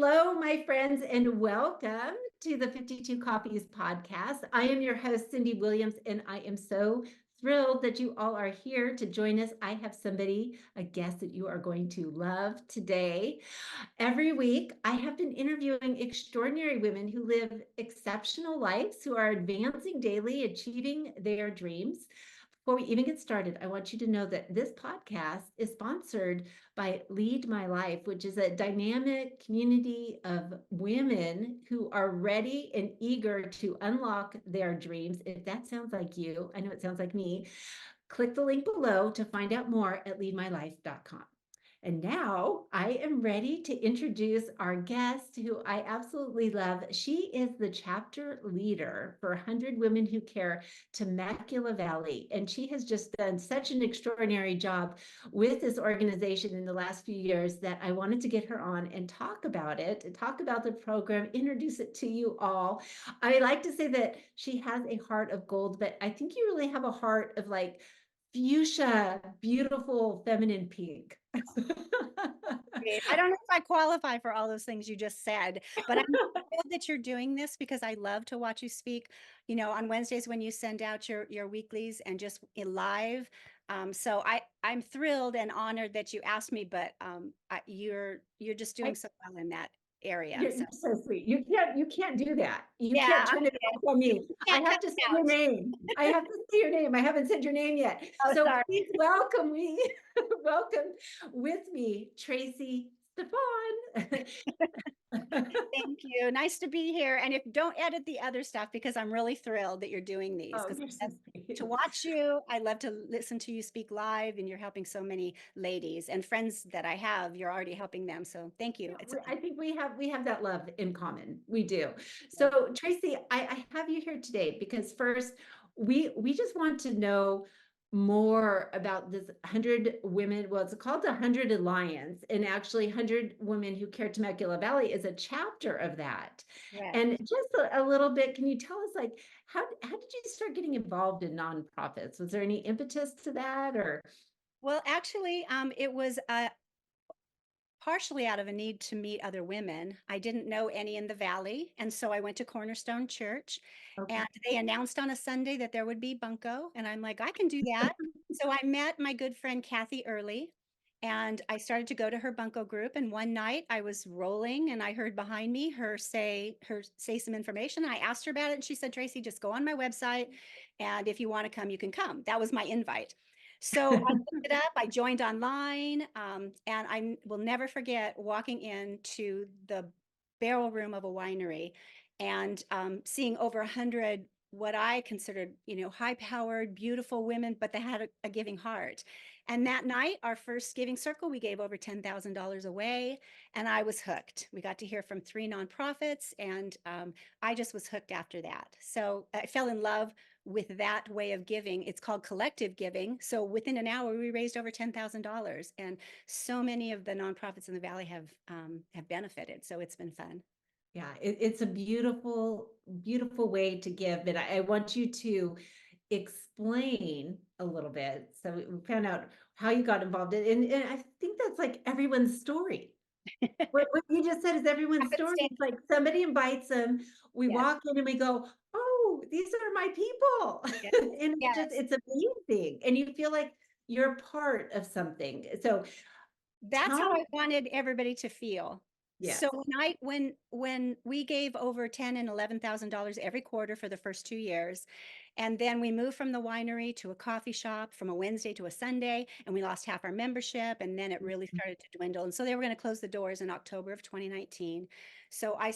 Hello, my friends, and welcome to the 52 Coffees podcast. I am your host, Cindee Williams, and I am so thrilled that you all are here to join us. I have a guest that you are going to love today. Every week, I have been interviewing extraordinary women who live exceptional lives, who are advancing daily, achieving their dreams. Before we even get started, I want you to know that this podcast is sponsored by Lead My Life, which is a dynamic community of women who are ready and eager to unlock their dreams. If that sounds like you, I know it sounds like me, click the link below to find out more at leadmylife.com. And now I am ready to introduce our guest who I absolutely love. She is the chapter leader for 100 Women Who Care Temecula Valley. And she has just done such an extraordinary job with this organization in the last few years that I wanted to get her on and talk about it, and talk about the program, introduce it to you all. I like to say that she has a heart of gold, but I think you really have a heart of like fuchsia, beautiful, feminine pink. Great. I don't know if I qualify for all those things you just said, but I'm thrilled that you're doing this because I love to watch you speak, on Wednesdays when you send out your weeklies and just live. So I'm thrilled and honored that you asked me, but you're just doing so well in that area. You're So so sweet. You can't do that. You yeah, can't turn it off on me. you I can't cut have to say me your out. name. I have to say your name. I haven't said your name yet. Oh, So sorry. please welcome me. Welcome with me, Tracy Steffen. Thank you. Nice to be here. And if don't edit the other stuff because I'm really thrilled that you're doing these Oh, because you're I so love to sweet. watch you. I love to listen to you speak live and you're helping so many ladies and friends that I have. You're already helping them. So thank Yeah, you. It's I think we have that love in common. We do. a So Tracy, I have you here today because first we just want to know more about this 100 women. Well, it's called the 100 Alliance, and actually 100 Women Who Care Temecula Valley is a chapter of that. correct. And just a little bit, can you tell us like how did you start getting involved in nonprofits? Was there any impetus to that or? Well, actually, it was partially out of a need to meet other women. I didn't know any in the valley, and so I went to Cornerstone Church, Okay. and they announced on a Sunday that there would be bunco, and I'm like, I can do that. So I met my good friend Kathy Early, and I started to go to her bunco group. And one night I was rolling, and I heard behind me her say some information. I asked her about it, and she said, "Tracy, just go on my website, and if you want to come, you can come." That was my invite. So I looked it up, I joined online, and I will never forget walking into the barrel room of a winery and seeing over 100 what I considered, high-powered, beautiful women, but they had a giving heart. And that night, our first giving circle, we gave over $10,000 away, and I was hooked. We got to hear from 3 nonprofits, and I just was hooked after that. So I fell in love with that way of giving. It's called collective giving. So within an hour, we raised over $10,000, and so many of the nonprofits in the valley have benefited. So it's been fun. Yeah, it's a beautiful, beautiful way to give, but I want you to explain a little bit. So we found out how you got involved and I think that's like everyone's story. What you just said is everyone's story. Happenstance. It's like somebody invites them, we Yes, walk in and we go, oh, these are my people. yes, And yes. it's amazing. And you feel like you're part of something. So That's tell how me, I wanted everybody to feel. yes. So when we gave over $10,000 and $11,000 every quarter for the first 2 years, and then we moved from the winery to a coffee shop from a Wednesday to a Sunday, and we lost half our membership, and then it really started to dwindle. And so they were going to close the doors in October of 2019. So I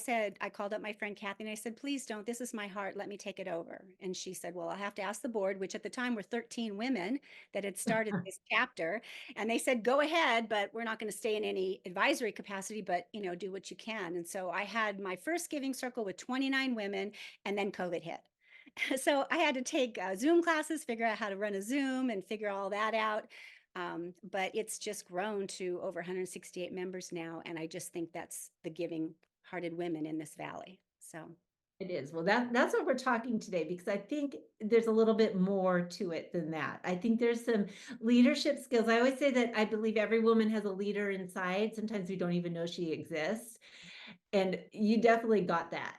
called up my friend Kathy and I said, please don't, this is my heart, let me take it over. And she said, well, I'll have to ask the board, which at the time were 13 women that had started this chapter. And they said, go ahead, but we're not going to stay in any advisory capacity, but do what you can. And so I had my first giving circle with 29 women, and then COVID hit. So I had to take Zoom classes, figure out how to run a Zoom and figure all that out. But it's just grown to over 168 members now. And I just think that's the giving hearted women in this valley. So It is. Well, that's what we're talking today because I think there's a little bit more to it than that. I think there's some leadership skills. I always say that I believe every woman has a leader inside. Sometimes we don't even know she exists. And you definitely got that.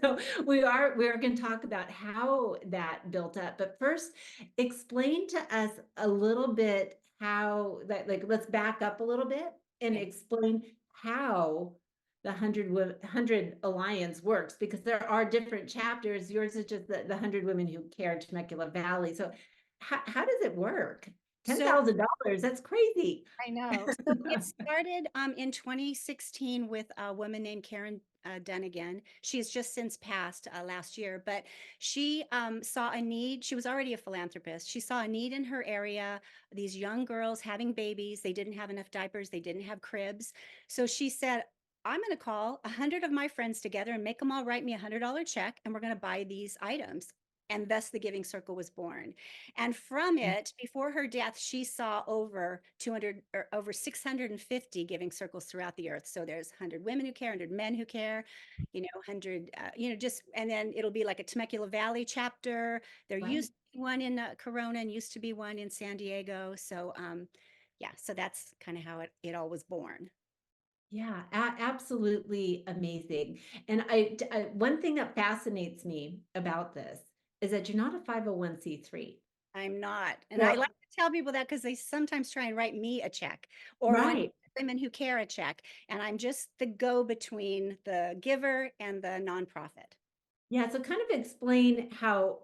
So we're going to talk about how that built up. But first, explain to us a little bit how that, like, let's back up a little bit and Okay. explain how the 100 Alliance works, because there are different chapters. Yours is just the 100 Women Who Care, Temecula Valley. So how does it work? So $10,000, that's crazy. I know. So it started in 2016 with a woman named Karen Dunnigan. She's just since passed last year, but she saw a need. She was already a philanthropist. She saw a need in her area, these young girls having babies. They didn't have enough diapers, they didn't have cribs. So she said, I'm going to call 100 of my friends together and make them all write me $100 check, and we're going to buy these items. And thus the Giving Circle was born. And from it, before her death, she saw over 200 or over 650 giving circles throughout the earth. So there's 100 women who care, 100 men who care, 100, just, and then it'll be like a Temecula Valley chapter. There Right. used to be one in Corona and used to be one in San Diego. So, yeah, so that's kind of how it all was born. Yeah, absolutely amazing. And one thing that fascinates me about this is that you're not a 501(c)(3). I'm not. And I So, like to tell people that because they sometimes try and write me a check or one right. women who care a check. And I'm just the go between the giver and the nonprofit. Yeah, so kind of explain how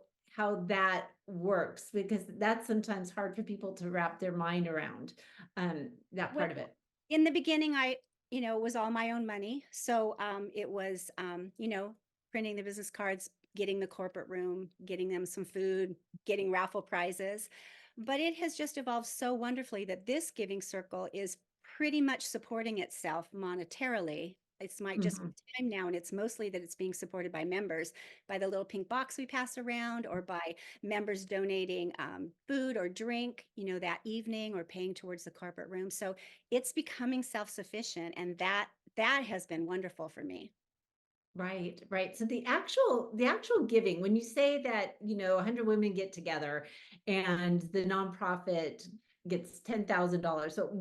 that works, because that's sometimes hard for people to wrap their mind around, that Well, part of it. in the beginning, it was all my own money. So it was, printing the business cards, getting the corporate room, getting them some food, getting raffle prizes. But it has just evolved so wonderfully that this giving circle is pretty much supporting itself monetarily. It's my just Mhm. time now, and it's mostly that it's being supported by members, by the little pink box we pass around, or by members donating food or drink, that evening, or paying towards the corporate room. So it's becoming self-sufficient, and that has been wonderful for me. Right, right. So the actual giving, when you say that, 100 women get together and the nonprofit gets $10,000. So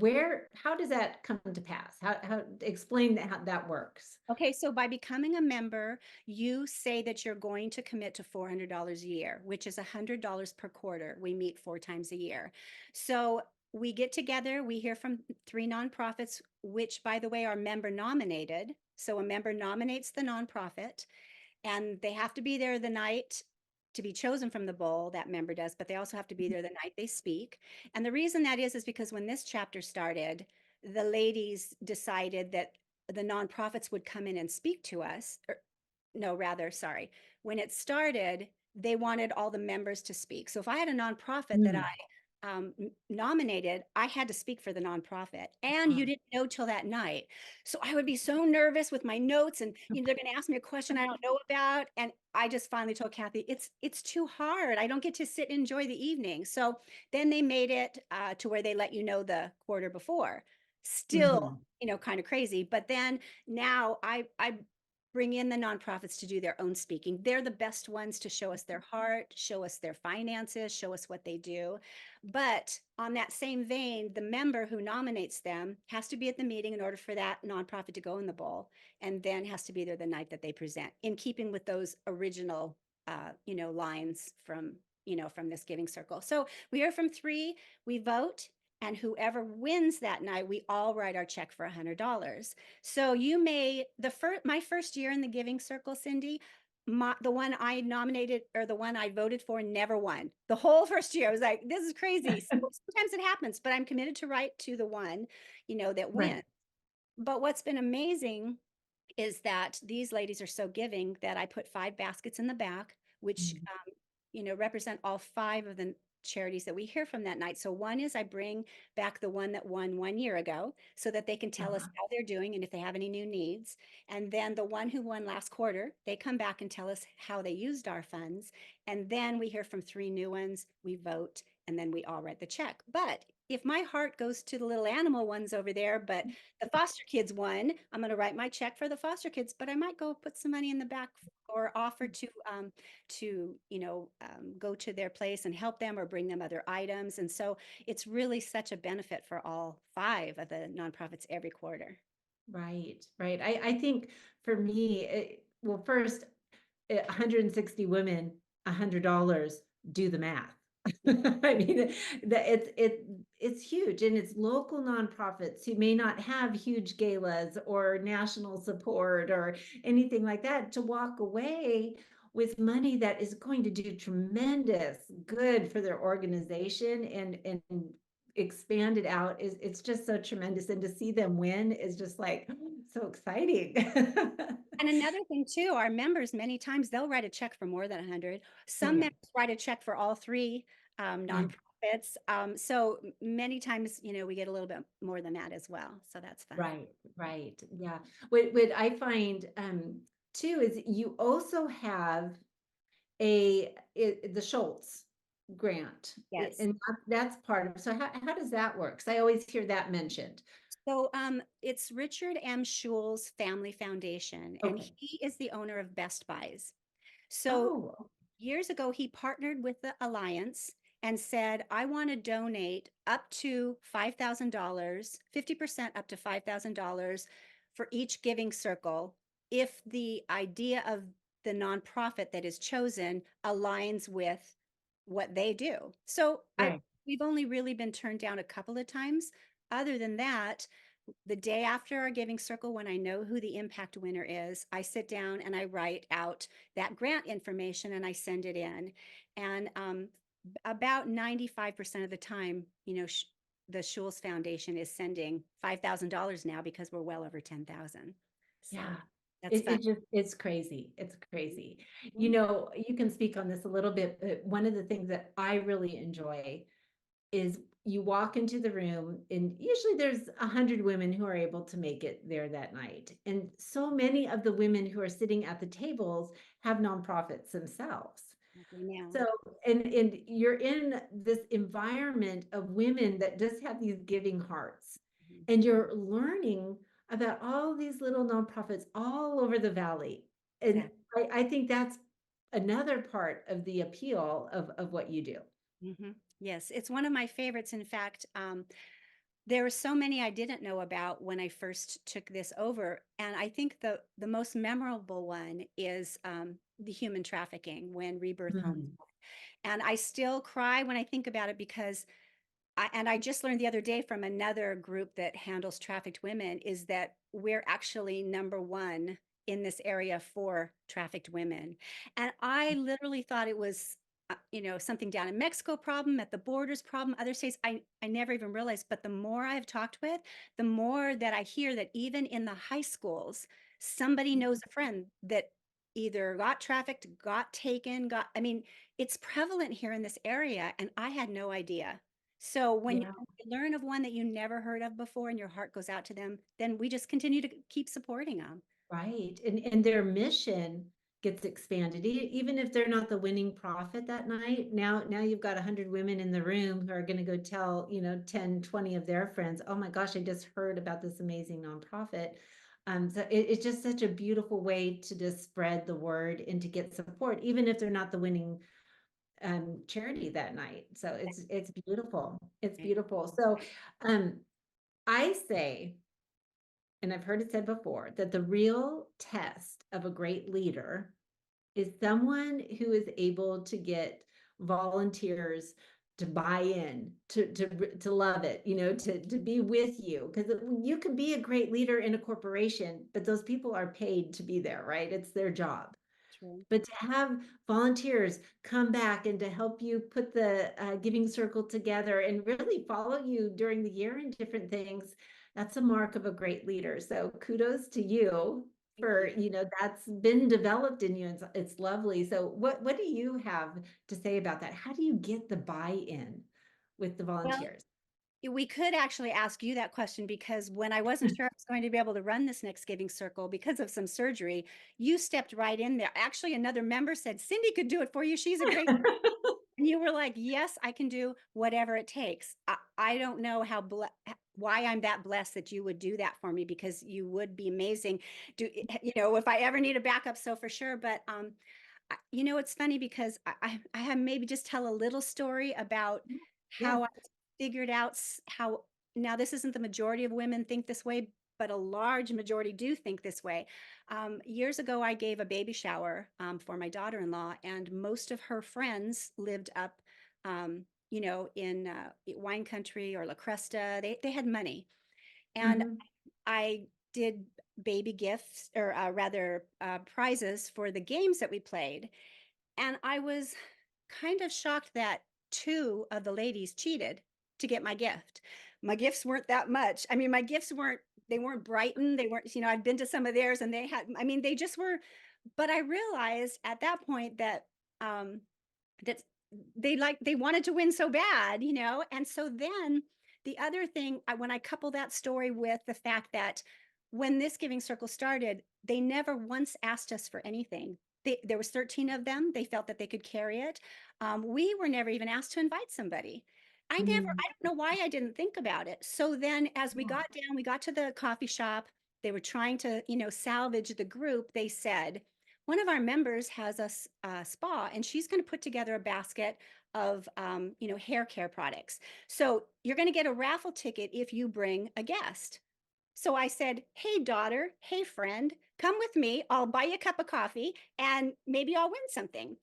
how does that come to pass? How explain that, how that works? Okay, so by becoming a member, you say that you're going to commit to $400 a year, which is $100 per quarter. We meet 4 times a year. So we get together, we hear from 3 nonprofits, which, by the way, are member nominated. So a member nominates the nonprofit, and they have to be there the night to be chosen from the bowl. That member does, but they also have to be there the night they speak. And the reason that is because when this chapter started, the ladies decided that the nonprofits would come in and speak to us, or no, rather, sorry, when it started, they wanted all the members to speak. So if I had a nonprofit that Mm. I nominated, I had to speak for the nonprofit, and you Ah. didn't know till that night. So I would be so nervous with my notes, and they're going to ask me a question I don't know about, and I just finally told Kathy, it's too hard. I don't get to sit and enjoy the evening. So then they made it to where they let you know the quarter before. Still, Mhm. kind of crazy. But then now I bring in the nonprofits to do their own speaking. They're the best ones to show us their heart, show us their finances, show us what they do. But on that same vein, the member who nominates them has to be at the meeting in order for that nonprofit to go in the bowl, and then has to be there the night that they present, in keeping with those original, lines from this giving circle. So we hear from 3, we vote, and whoever wins that night, we all write our check for $100. So you may my first year in the giving circle, Cindee, the one I nominated, or the one I voted for, never won. The whole first year, I was like, this is crazy. So sometimes it happens, but I'm committed to write to the one, that Right. wins. But what's been amazing is that these ladies are so giving that I put 5 baskets in the back, which Mhm. represent all 5 of the charities that we hear from that night. So one is I bring back the one that won 1 year ago, so that they can tell us Uh-huh. how they're doing and if they have any new needs. And then the one who won last quarter, they come back and tell us how they used our funds. And then we hear from 3 new ones, we vote, and then we all write the check. But if my heart goes to the little animal ones over there, but the foster kids one, I'm going to write my check for the foster kids, but I might go put some money in the back, or offer to go to their place and help them, or bring them other items. And so it's really such a benefit for all 5 of the nonprofits every quarter. Right, right. I think for me, well, first, 160 women, $100, do the math. I mean, it's huge, and it's local nonprofits who may not have huge galas or national support or anything like that to walk away with money that is going to do tremendous good for their organization and expand it out is it's just so tremendous. And to see them win is just like so exciting. And another thing too, our members, many times they'll write a check for more than 100. Oh, Some yeah. members write a check for all three Yeah. nonprofits. So many times, we get a little bit more than that as well. So that's fun. Right, right. Yeah. What I find too is you also have the Schultz grant. Yes. And that's part of, so how does that work? Because I always hear that mentioned. So it's Richard M. Schul's Family Foundation, and Okay. he is the owner of Best Buys. So Oh, years ago, he partnered with the Alliance and said, I want to donate up to $5,000, 50% up to $5,000 for each giving circle if the idea of the nonprofit that is chosen aligns with what they do. So right. we've only really been turned down a couple of times. Other than that, the day after our giving circle, when I know who the impact winner is, I sit down and I write out that grant information and I send it in. And about 95% of the time, the Schulz Foundation is sending $5,000 now because we're well over 10,000. So Yeah. that's fun. It's crazy. It's crazy. Mhm. You can speak on this a little bit, but one of the things that I really enjoy is you walk into the room and usually there's 100 women who are able to make it there that night. And so many of the women who are sitting at the tables have nonprofits themselves. Now. So, and you're in this environment of women that just have these giving hearts, Mhm. and you're learning about all these little nonprofits all over the valley. And Exactly. I think that's another part of the appeal of what you do. Yes, it's one of my favorites. In fact, there were so many I didn't know about when I first took this over, and I think the most memorable one is the human trafficking when Rebirth Home. Mhm. And I still cry when I think about it because I just learned the other day from another group that handles trafficked women is that we're actually number one in this area for trafficked women. And I literally thought it was, something down in Mexico problem, at the borders problem, other states. I never even realized. But the more I've talked with, the more that I hear that even in the high schools, somebody knows a friend that either got trafficked, got taken, I mean, it's prevalent here in this area, and I had no idea. So when Yeah. you learn of one that you never heard of before and your heart goes out to them, then we just continue to keep supporting them. Right. And their mission gets expanded. Even if they're not the winning profit that night, now you've got 100 women in the room who are going to go tell, 10, 20 of their friends, oh my gosh, I just heard about this amazing nonprofit. So it's just such a beautiful way to just spread the word and to get support, even if they're not the winning charity that night. So it's beautiful. It's Right. beautiful. So um, I say, and I've heard it said before, that the real test of a great leader is someone who is able to get volunteers to buy in, to love it, to be with you. Because you can be a great leader in a corporation, but those people are paid to be there, right? It's their job. True. But to have volunteers come back and to help you put the giving circle together and really follow you during the year in different things, that's a mark of a great leader. So kudos to you Thank for, you. that's been developed in you. It's lovely. So what do you have to say about that? How do you get the buy-in with the Well, volunteers? we could actually ask you that question because when I wasn't sure I was going to be able to run this next giving circle because of some surgery, you stepped right in there. Actually, another member said, Cindee could do it for you. She's a great. And you were like, yes, I can do whatever it takes. I don't know why I'm that blessed that you would do that for me because you would be amazing. If I ever need a backup, so for sure. But it's funny because I have maybe just tell a little story about Yes. how I figured out how now this isn't the majority of women think this way, but a large majority do think this way. Years ago, I gave a baby shower for my daughter-in-law, and most of her friends lived up, in wine country or La Cresta. They had money, and Mhm. I did baby gifts, or rather prizes for the games that we played. And I was kind of shocked that two of the ladies cheated to get my gift. My gifts weren't that much. I mean, my gifts weren't, they weren't Brighton. They weren't, I'd been to some of theirs and they had, I mean, they just were, but I realized at that point that, that they wanted to win so bad, And so then the other thing, when I couple that story with the fact that when this giving circle started, they never once asked us for anything. There was 13 of them. They felt that they could carry it. We were never even asked to invite somebody. Mhm. I don't know why I didn't think about it. So then as we got down, we got to the coffee shop. They were trying to, salvage the group. They said, one of our members has a spa, and she's going to put together a basket of, hair care products. So you're going to get a raffle ticket if you bring a guest. So I said, hey, daughter, hey, friend, come with me. I'll buy you a cup of coffee and maybe I'll win something.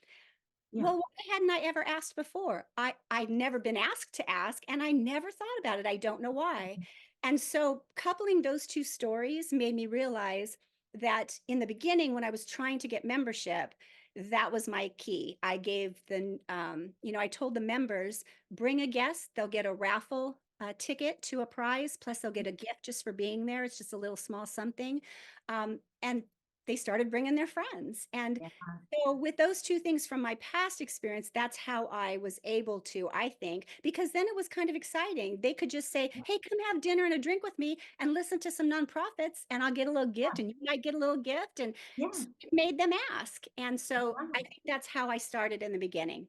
Yeah. Well, why hadn't I ever asked before? I'd never been asked to ask, and I never thought about it. I don't know why. And so coupling those two stories made me realize that in the beginning, when I was trying to get membership, that was my key. I gave I told the members, bring a guest, they'll get a raffle ticket to a prize, plus they'll get a gift just for being there. It's just a little small something. And they started bringing their friends. And Yeah. so with those two things from my past experience, that's how I was able to, I think, because then it was kind of exciting. They could just say, hey, come have dinner and a drink with me and listen to some nonprofits, and I'll get a little gift and you might get a little gift. And Yeah. it made them ask. And so I Yeah. think that's how I started in the beginning.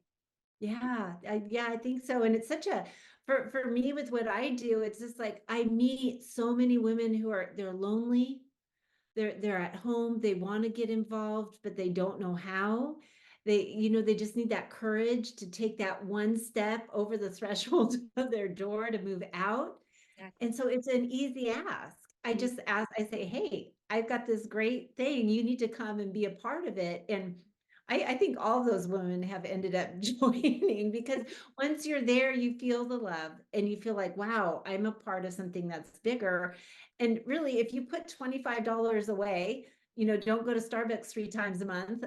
Yeah, I think so. And it's such a for me with what I do, it's just like I meet so many women who they're lonely, they're at home, they want to get involved, but they don't know how. They just need that courage to take that one step over the threshold of their door to move out. And Exactly. so it's an easy ask. I Mm. just ask, I say, hey, I've got this great thing. You need to come and be a part of it. And I think all those women have ended up joining because once you're there, you feel the love and you feel like, wow, I'm a part of something that's bigger. And really, if you put $25 away, don't go to Starbucks 3 times a month.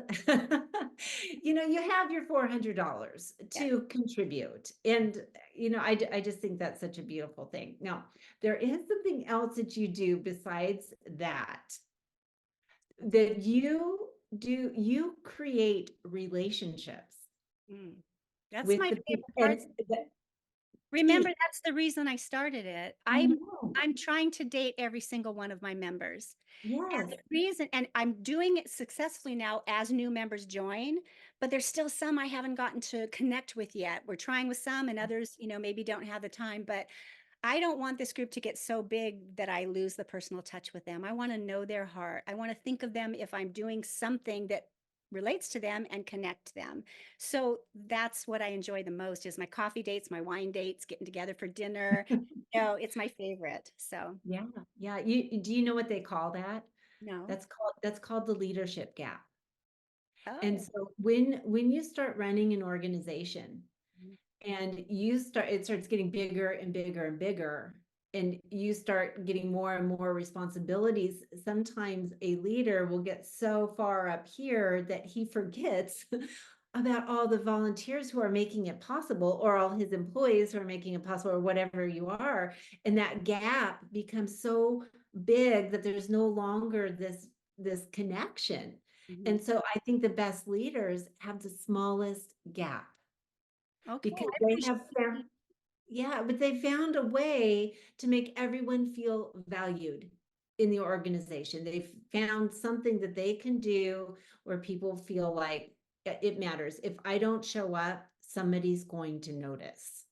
You have your $400 Yes. to contribute. And, I just think that's such a beautiful thing. Now, there is something else that you do besides that you create relationships Mm. That's with my the people favorite part. and the Remember, key. that's the reason I started it. I I'm know. I'm trying to date every single one of my members. And Yes. the reason, and I'm doing it successfully now as new members join, but there's still some I haven't gotten to connect with yet. We're trying with some, and others, maybe don't have the time, but I don't want this group to get so big that I lose the personal touch with them. I want to know their heart. I want to think of them if I'm doing something that relates to them and connect them. So that's what I enjoy the most is my coffee dates, my wine dates, getting together for dinner. It's my favorite. So Yeah. Yeah. Do you know what they call that? no. That's called the leadership gap. And Oh. so when you start running an organization, Mhm. and it starts getting bigger and bigger and bigger, and you start getting more and more responsibilities, sometimes a leader will get so far up here that he forgets about all the volunteers who are making it possible, or all his employees who are making it possible, or whatever you are, and that gap becomes so big that there's no longer this connection. Mhm. And so I think the best leaders have the smallest gap Okay, because I they appreciate have found, yeah, but they found a way to make everyone feel valued in the organization. They've found something that they can do where people feel like it matters. If I don't show up, somebody's going to notice.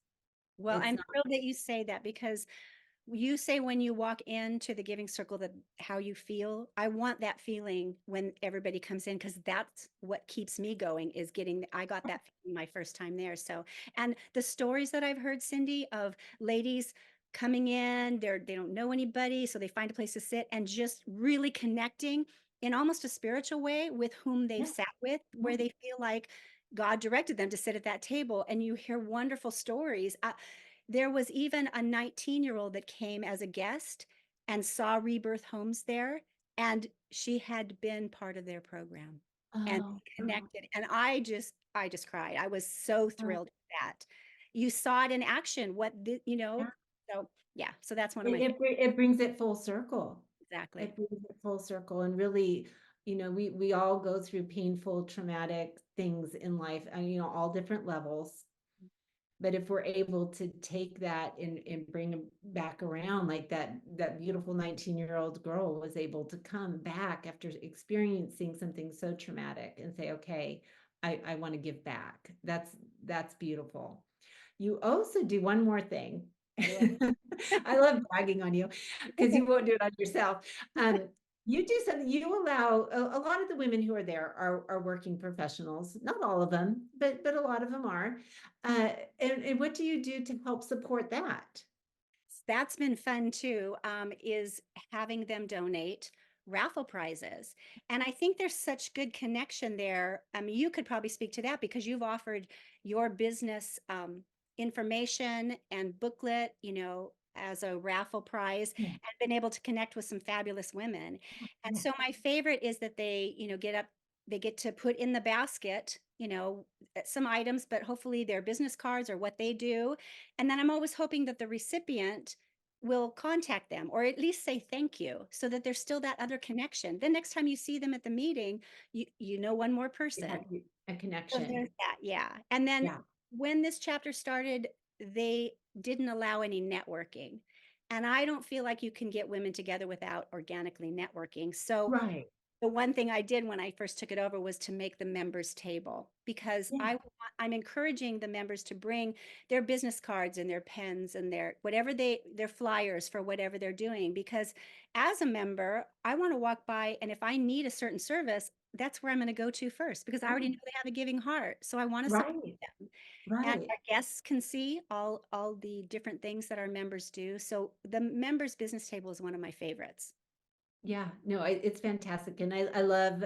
well, It's I'm not, thrilled that you say that because you say when you walk into the giving circle that how you feel. I want that feeling when everybody comes in because that's what keeps me going is I got that feeling my first time there. So, and the stories that I've heard, Cindee, of ladies coming in, they don't know anybody, so they find a place to sit and just really connecting in almost a spiritual way with whom they've Yeah. sat with, Yeah. where they feel like God directed them to sit at that table, and you hear wonderful stories. There was even a 19-year-old that came as a guest and saw Rebirth Homes there, and she had been part of their program and Oh, oh, connected. And I just cried. I was so oh. thrilled with that. You saw it in action. Yeah. So yeah, so that's one of my It, favorites. it brings it full circle. Exactly. It brings it full circle, and really, we all go through painful, traumatic things in life, and all different levels. But if we're able to take that and bring them back around, like that beautiful 19-year-old girl was able to come back after experiencing something so traumatic and say, okay, I want to give back. That's beautiful. You also do one more thing. Do it. I love bragging on you because you won't do it on yourself. You do something, you allow a lot of the women who are there are working professionals, not all of them, but a lot of them are. And what do you do to help support that? That's been fun too, is having them donate raffle prizes. And I think there's such good connection there. You could probably speak to that because you've offered your business information and booklet, as a raffle prize Yeah. and been able to connect with some fabulous women. And Yeah. so my favorite is that they, they get to put in the basket, some items, but hopefully their business cards or what they do. And then I'm always hoping that the recipient will contact them or at least say thank you so that there's still that other connection. The next time you see them at the meeting, you know one more Yeah, person. a So connection. there's that, yeah. And then Yeah. when this chapter started, they didn't allow any networking. And I don't feel like you can get women together without organically networking. So Right. the one thing I did when I first took it over was to make the members table because Yeah. I'm encouraging the members to bring their business cards and their pens and their flyers for whatever they're doing. Because as a member, I want to walk by, and if I need a certain service, that's where I'm going to go to first because I already know they have a giving heart. So I want to support Right. them. And Right. our guests can see all the different things that our members do. So the members business table is one of my favorites. Yeah, no, it's fantastic. And I love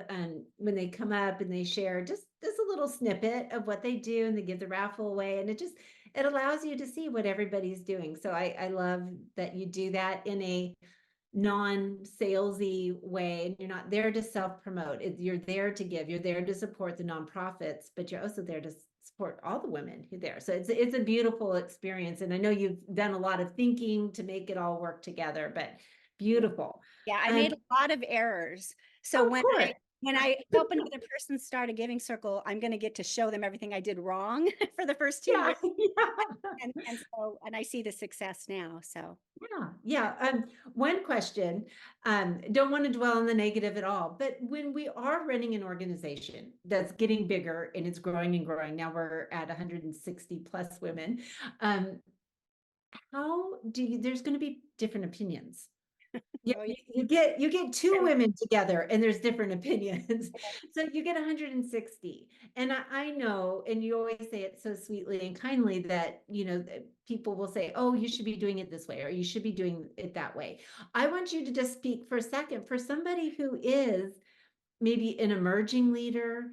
when they come up and they share just a little snippet of what they do and they give the raffle away. And it allows you to see what everybody's doing. So I love that you do that in a non-salesy way. And you're not there to self-promote. You're there to give, you're there to support the nonprofits, but you're also there to support all the women who are there. So it's a beautiful experience. And I know you've done a lot of thinking to make it all work together, but beautiful. Yeah, I made Um, a lot of errors. So of course. when I help another person start a giving circle, I'm going to get to show them everything I did wrong for the first 2 years. Yeah, yeah, And I see the success now. So yeah, yeah. One question, don't want to dwell on the negative at all, but when we are running an organization that's getting bigger and it's growing and growing, now we're at 160 plus women, um, how do you, there's going to be different opinions. Yeah, oh, you get two yeah. women together and there's different opinions. So you get 160. And I know, and you always say it so sweetly and kindly that, that people will say, oh, you should be doing it this way, or you should be doing it that way. I want you to just speak for a second for somebody who is maybe an emerging leader,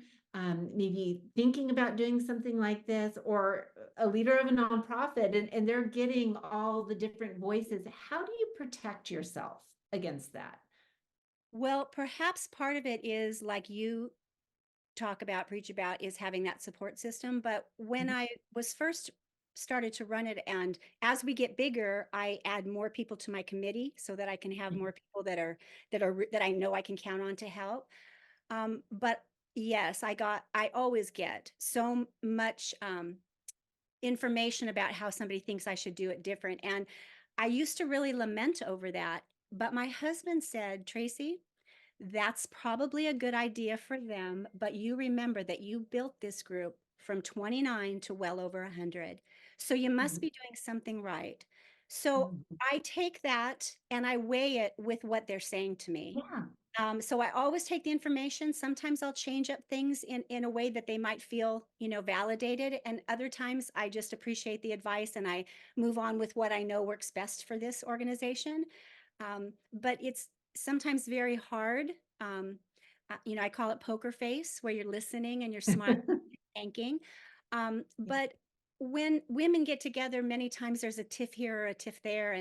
maybe thinking about doing something like this, or a leader of a nonprofit, and they're getting all the different voices. How do you protect yourself against that? Well, perhaps part of it is like you preach about, is having that support system. But when Mhm. I was first started to run it, and as we get bigger, I add more people to my committee so that I can have more people that I know I can count on to help. But yes, I always get so much information about how somebody thinks I should do it different. And I used to really lament over that. But my husband said, Tracy, that's probably a good idea for them. But you remember that you built this group from 29 to well over 100. So you must Mhm. be doing something right. So Mhm. I take that and I weigh it with what they're saying to me. Yeah. So I always take the information. Sometimes I'll change up things in a way that they might feel, validated. And other times I just appreciate the advice and I move on with what I know works best for this organization. But it's sometimes very hard. I call it poker face, where you're listening and you're smiling, thanking. But when women get together, many times there's a tiff here or a tiff there,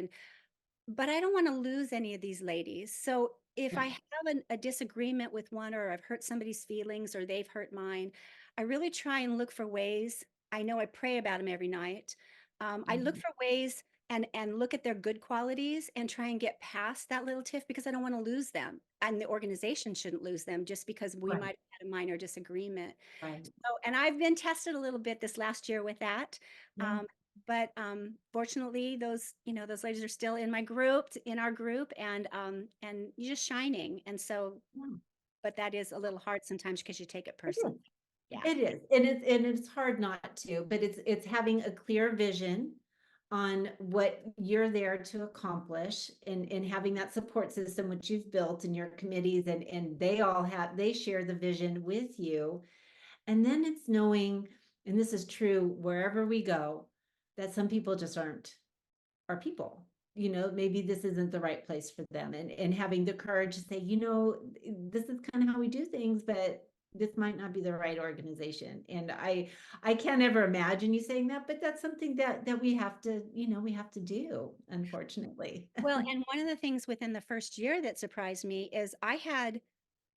but I don't want to lose any of these ladies. So if Yeah. I have a disagreement with one, or I've hurt somebody's feelings, or they've hurt mine, I really try and look for ways. I know I pray about them every night. I look Mhm. for ways and look at their good qualities and try and get past that little tiff, because I don't want to lose them. And the organization shouldn't lose them just because we Right, might have had a minor disagreement. right. So, and I've been tested a little bit this last year with that. Yeah, Um, but fortunately, those ladies are still in my group, in our group, and you're just shining. And so, yeah. but that is a little hard sometimes because you take it It personally. is. Yeah. It is. And it's hard not to, but it's having a clear vision on what you're there to accomplish, and having that support system which you've built in your committees, and they share the vision with you. And then it's knowing, and this is true wherever we go, that some people just aren't our people. Maybe this isn't the right place for them, and having the courage to say, this is kind of how we do things, but this might not be the right organization. And I can't ever imagine you saying that, but that's something that we have to do, unfortunately. Well, and one of the things within the first year that surprised me is I had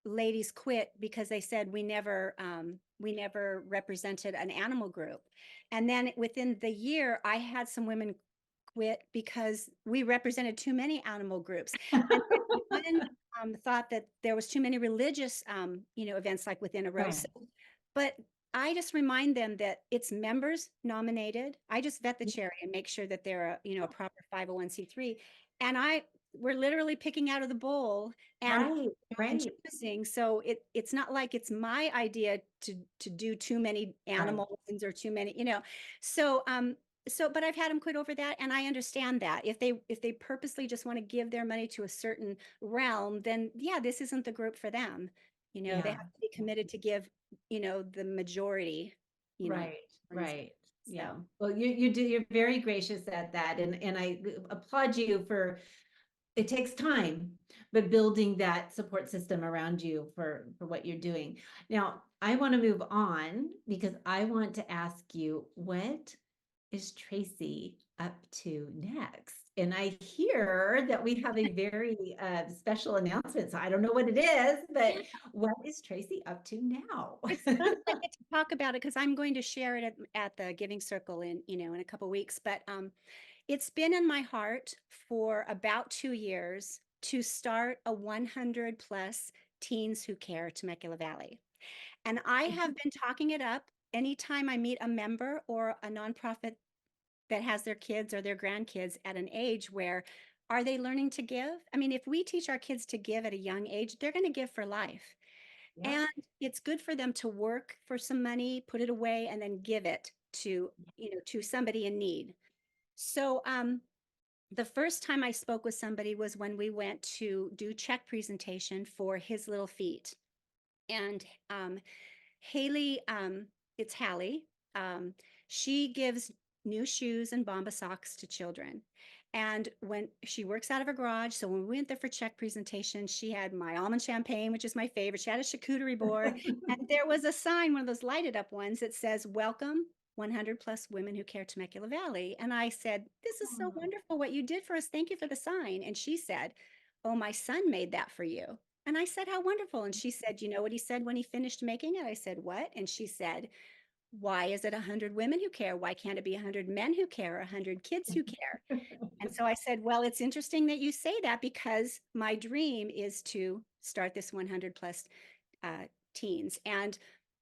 ladies quit because they said we never represented an animal group. And then within the year, I had some women quit because we represented too many animal groups. And then one thought that there was too many religious events, like within a row. Right. So, but I just remind them that it's members nominated. I just vet the cherry and make sure that they're a proper 501(c)(3), and we're literally picking out of the bowl and Right, and right, choosing. So it's not like it's my idea to do too many right. animal ones or too many. So but I've had them quit over that, and I understand that if they purposely just want to give their money to a certain realm, then yeah, this isn't the group for them. They Yeah. have to be committed to give, the majority, Right, organization. right. Yeah. So Well, you're very gracious at that. And I applaud you for, it takes time, but building that support system around you for what you're doing. Now, I want to move on because I want to ask you, what is Tracy up to next? And I hear that we have a very special announcement. So I don't know what it is, but yeah, what is Tracy up to now? it's fun that I get to talk about it because I'm going to share it at the Giving Circle in a couple weeks. But it's been in my heart for about 2 years to start a 100 plus Teens Who Care Temecula Valley. And I have been talking it up anytime I meet a member or a nonprofit that has their kids or their grandkids at an age where, are they learning to give? I mean, if we teach our kids to give at a young age, they're going to give for life. Yep. And it's good for them to work for some money, put it away, and then give it to somebody in need. So the first time I spoke with somebody was when we went to do check presentation for His Little Feet. And Haley, it's Hallie. She gives new shoes and Bomba socks to children. And when she works out of her garage, so when we went there for check presentation, she had my almond champagne, which is my favorite. She had a charcuterie board, and there was a sign, one of those lighted up ones, that says, "Welcome 100 plus women who care Temecula Valley." And I said, "This is so Oh, wonderful what you did for us. Thank you for the sign." And she said, "Oh, my son made that for you." And I said, "How wonderful." And she said, "You know what he said when he finished making it?" I said, "What?" And she said, "Why is it 100 women who care? Why can't it be 100 men who care, or 100 kids who care?" And so I said, "Well, it's interesting that you say that, because my dream is to start this 100 plus uh, teens." And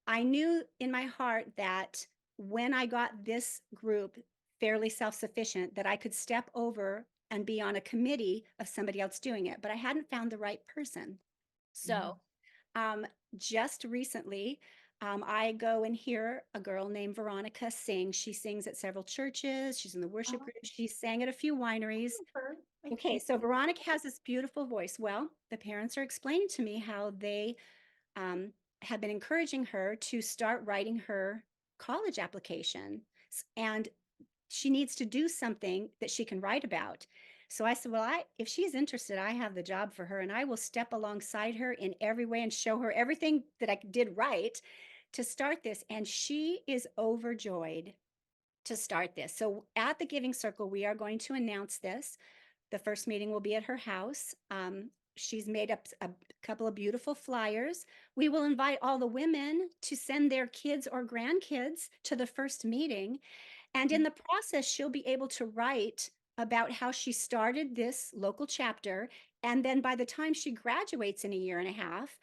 I knew in my heart that when I got this group fairly self-sufficient, that I could step over and be on a committee of somebody else doing it, but I hadn't found the right person. yeah. So um, just recently, I go and hear a girl named Veronica sing. She sings at several churches. She's in the worship Oh, group. She sang at a few wineries. Okay, so Veronica has this beautiful voice. Well, the parents are explaining to me how they um, have been encouraging her to start writing her college application. And she needs to do something that she can write about. So I said, well, if she's interested, I have the job for her and I will step alongside her in every way and show her everything that I did right to start this. And she is overjoyed to start this. So at the Giving Circle, we are going to announce this. The first meeting will be at her house. She's made up a couple of beautiful flyers. We will invite all the women to send their kids or grandkids to the first meeting. And in the process, she'll be able to write about how she started this local chapter. And then by the time she graduates in a year and a half,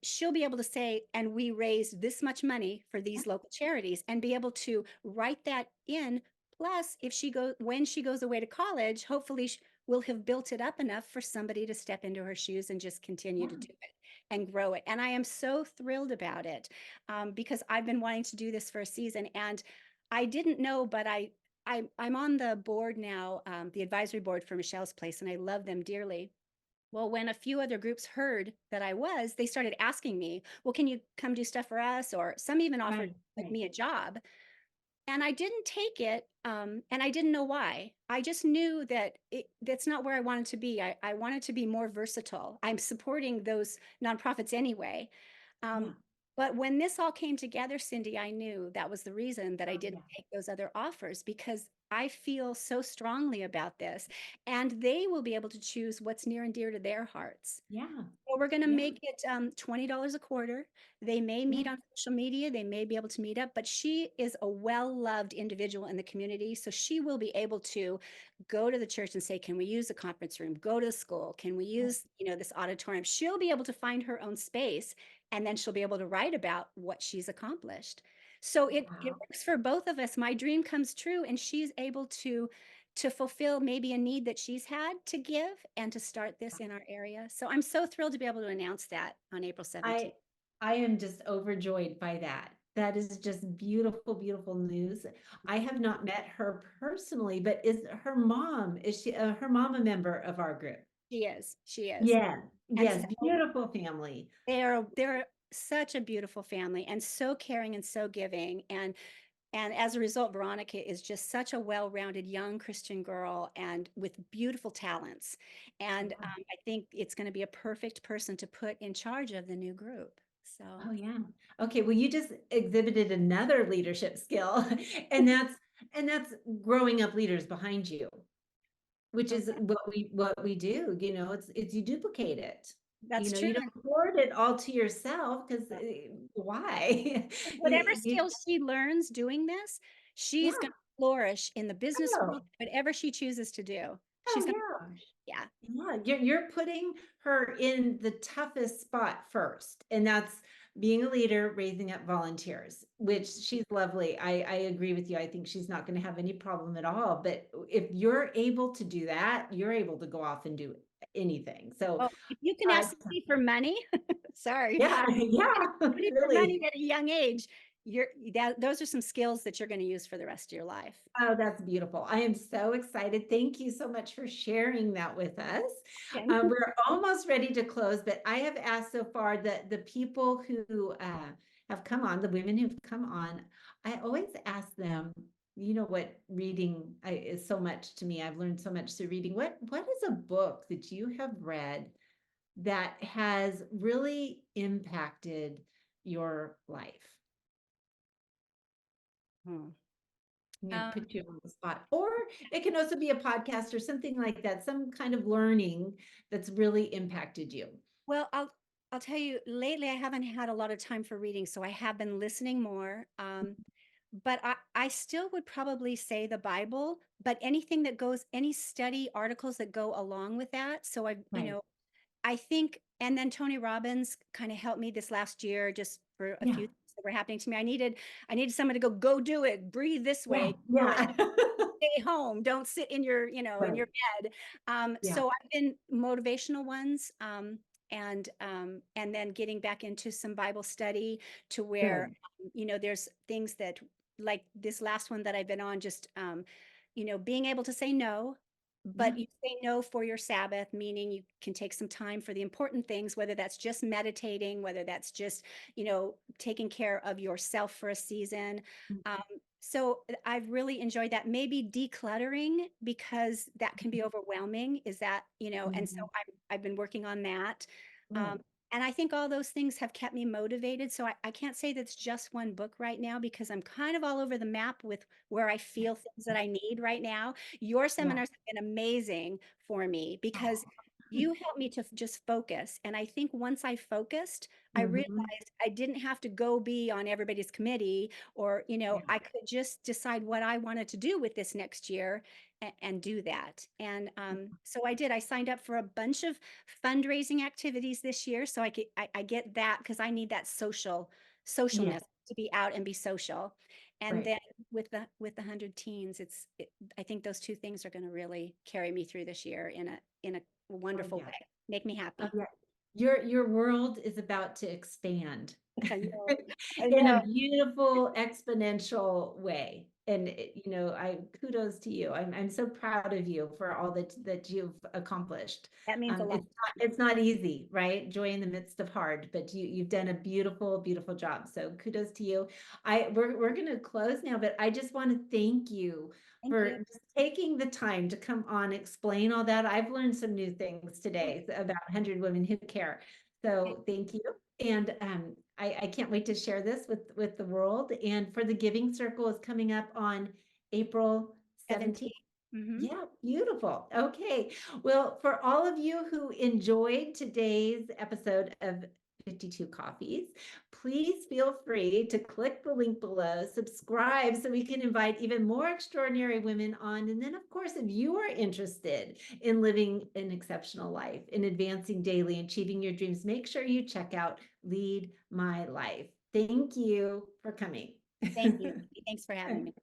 she'll be able to say, and we raised this much money for these local charities, and be able to write that in. Plus, if she goes, when she goes away to college, hopefully we'll have built it up enough for somebody to step into her shoes and just continue to do it and grow it. And I am so thrilled about it because I've been wanting to do this for a season. And I didn't know, but I'm on the board now, the advisory board for Michelle's Place, and I love them dearly. Well, when a few other groups heard that I was, they started asking me, well, can you come do stuff for us? Or some even offered Right, like right. me a job. And I didn't take it, and I didn't know why. I just knew that that's not where I wanted to be. I wanted to be more versatile. I'm supporting those nonprofits anyway. Yeah. Um, but when this all came together, Cindee, I knew that was the reason that I Oh, didn't yeah. take those other offers because I feel so strongly about this, and they will be able to choose what's near and dear to their hearts. Yeah. So we're going to Yeah. make it $20 a quarter. They may Yeah. meet on social media. They may be able to meet up, but she is a well-loved individual in the community. So she will be able to go to the church and say, can we use a conference room? Go to the school. Can we use, this auditorium? She'll be able to find her own space, and then she'll be able to write about what she's accomplished. So it Wow. works for both of us. My dream comes true, and she's able to fulfill maybe a need that she's had to give and to start this in our area. So I'm so thrilled to be able to announce that on April 17th. I I am just overjoyed by that. That is just beautiful, beautiful news. I have not met her personally, but is her mom a member of our group? She is. She is. Yes, And yes, so beautiful family. they're such a beautiful family and so caring and so giving. And as a result, Veronica is just such a well-rounded young Christian girl and with beautiful talents. And Yeah. I think it's going to be a perfect person to put in charge of the new group. So Oh, yeah. Okay, well, you just exhibited another leadership skill, and that's growing up leaders behind you, which oh, is what we do, it's you duplicate it. that's true. You don't hoard it all to yourself because why? Whatever You skills she learns doing this, she's yeah. going to flourish in the business world, Oh, whatever she chooses to do. She's oh, going to yeah. flourish. Yeah. Yeah, you're putting her in the toughest spot first, and that's being a leader, raising up volunteers, which she's lovely. I agree with you. I think she's not going to have any problem at all. But if you're able to do that, you're able to go off and do anything. So, Oh, if you can uh, ask somebody for money, sorry, if yeah, you can yeah, ask somebody for money really. at a young age, those are some skills that you're going to use for the rest of your life. Oh, that's beautiful. I am so excited. Thank you so much for sharing that with us. Okay. We're almost ready to close, but I have asked so far that the people who have come on, the women who've come on, I always ask them, what reading is so much to me. I've learned so much through reading. What is a book that you have read that has really impacted your life? Hmm. I'm going to Um, put you on the spot. Or it can also be a podcast or something like that, some kind of learning that's really impacted you. well, I'll tell you, lately I haven't had a lot of time for reading, so I have been listening more. But I still would probably say the Bible, but anything that goes, any study articles that go along with that. So Right. I think, and then Tony Robbins kind of helped me this last year just for a Yeah. few things that were happening to me. I needed someone to go do it, breathe this Yeah. way, do it, Yeah. stay home, don't sit in your, in Right. your bed. Yeah. So I've been motivational ones, and then getting back into some Bible study to where, Good. there's things that like this last one that I've been on, just, being able to say no but you say no for your Sabbath, meaning you can take some time for the important things, whether that's just meditating, whether that's just, taking care of yourself for a season. Um, so I've really enjoyed that. Maybe decluttering, because that can be overwhelming. Is that, and so Mhm. I've been working on that. Um, Good. and I think all those things have kept me motivated. So I can't say that's just one book right now, because I'm kind of all over the map with where I feel things that I need right now. Your Yeah. seminars have been amazing for me, because you helped me to just focus. And I think once I focused, I Mhm. realized I didn't have to go be on everybody's committee, or, Yeah. I could just decide what I wanted to do with this next year, and do that. And so I did. I signed up for a bunch of fundraising activities this year. So I get that, because I need that Yeah. socialness, to be out and be social. And Right. then with the 100 teens, I think those two things are going to really carry me through this year in a Oh, wonderful yeah. way, make me Oh, happy. yeah. Your world is about to expand I know. I in a know. beautiful exponential way. And I kudos to you. I'm so proud of you for all that you've accomplished. That means a lot. It's not easy, right? Joy in the midst of hard, but you've done a beautiful, beautiful job. So kudos to you. We're gonna close now, but I just want to thank you Thank you. for just taking the time to come on, explain all that. I've learned some new things today about 100 Women Who Care. So thank you. And I can't wait to share this with the world. And for the Giving Circle is coming up on April 17th. 17. Hmm. Yeah, beautiful. Okay. Well, for all of you who enjoyed today's episode of 52 Coffees, please feel free to click the link below, subscribe so we can invite even more extraordinary women on. And then, of course, if you are interested in living an exceptional life, in advancing daily, achieving your dreams, make sure you check out Lead My Life. Thank you for coming. Thank you. Thanks for having me.